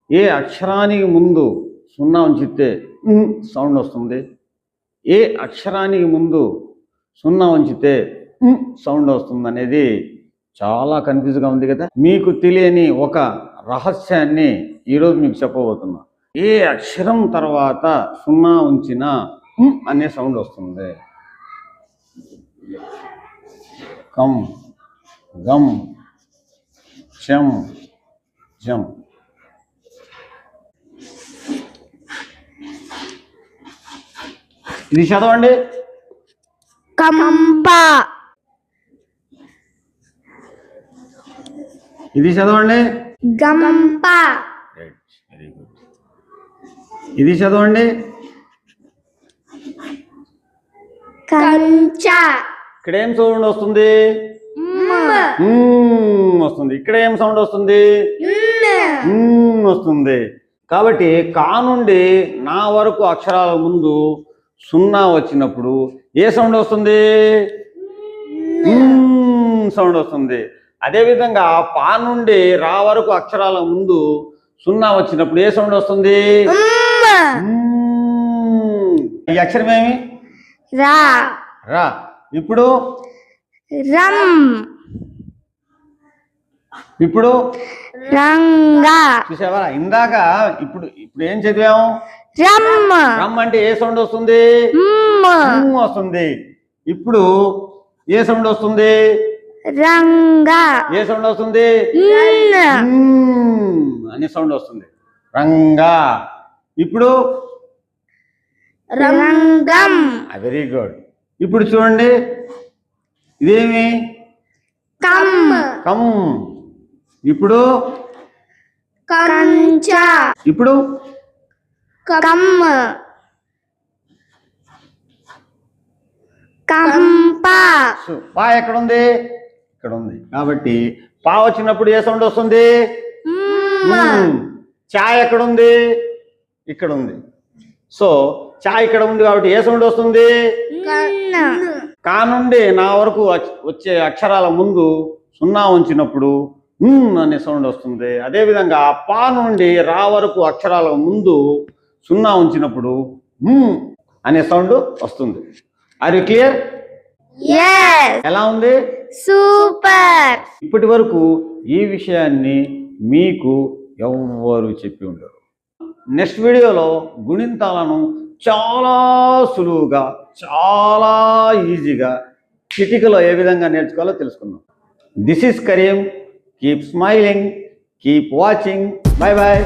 ఏ అక్షరానికి ముందు సున్నా ఉంచితే సౌండ్ వస్తుంది, ఏ అక్షరానికి ముందు సున్నా ఉంచితే సౌండ్ వస్తుంది అనేది చాలా కన్ఫ్యూజ్గా ఉంది కదా. మీకు తెలియని ఒక రహస్యాన్ని ఈరోజు మీకు చెప్పబోతున్నా. ఏ అక్షరం తర్వాత సున్నా ఉంచినా అనే సౌండ్ వస్తుంది. కమ్, గమ్, చం, జం. ఇది చదవండి. కంప. ఇది చదవండి. గంప. Very good. ఇది చదవండి. కంచ. ఇక్కడ ఏం సౌండ్ వస్తుంది? వస్తుంది. ఇక్కడ ఏం సౌండ్ వస్తుంది? వస్తుంది. కాబట్టి కా నుండి నా వరకు అక్షరాల ముందు సున్నా వచ్చినప్పుడు ఏ సౌండ్ వస్తుంది? సౌండ్ వస్తుంది. అదేవిధంగా పా నుండి రా వరకు అక్షరాల ముందు సున్నా వచ్చినప్పుడు ఏ సౌండ్ వస్తుంది? ఈ అక్షరం ఏమి? రా. రా. ఇప్పుడు రం. ఇప్పుడు రంగా. చూసావా? ఇందాక ఇప్పుడు ఏం చదివాము? రమ్. రమ్ అంటే ఏ సౌండ్ వస్తుంది? వస్తుంది. ఇప్పుడు ఏ సౌండ్ వస్తుంది? రంగా. ఏ సౌండ్ వస్తుంది? అనే సౌండ్ వస్తుంది. రంగా. ఇప్పుడు రంగం. Very good. ఇప్పుడు చూడండి, ఇదేమి? కమ్. కమ్. ఇప్పుడు కంచ. ఇప్పుడు కమ్. కంప. పా ఎక్కడ ఉంది? ఇక్కడ ఉంది. కాబట్టి పా వచ్చినప్పుడు ఏ సౌండ్ వస్తుంది? చా ఎక్కడ ఉంది? ఇక్కడ ఉంది. సో చా ఇక్కడ ఉంది కాబట్టి ఏ సౌండ్ వస్తుంది? కా నుండి నా వరకు వచ్చే అక్షరాల ముందు సున్నా ఉంచినప్పుడు అనే సౌండ్ వస్తుంది. అదేవిధంగా పా నుండి రా వరకు అక్షరాల ముందు సున్నా ఉంచినప్పుడు అనే సౌండ్ వస్తుంది. Are you clear? ఎలా ఉంది? సూపర్. ఇప్పటి వరకు ఈ విషయాన్ని మీకు ఎవ్వరు చెప్పి ఉండరు. నెక్స్ట్ వీడియోలో గుణింతాలను చాలా సులువుగా, చాలా ఈజీగా చిటికలో ఏ విధంగా నేర్చుకోవాలో తెలుసుకుందాం. This is Karim. Keep smiling, keep watching. Bye bye.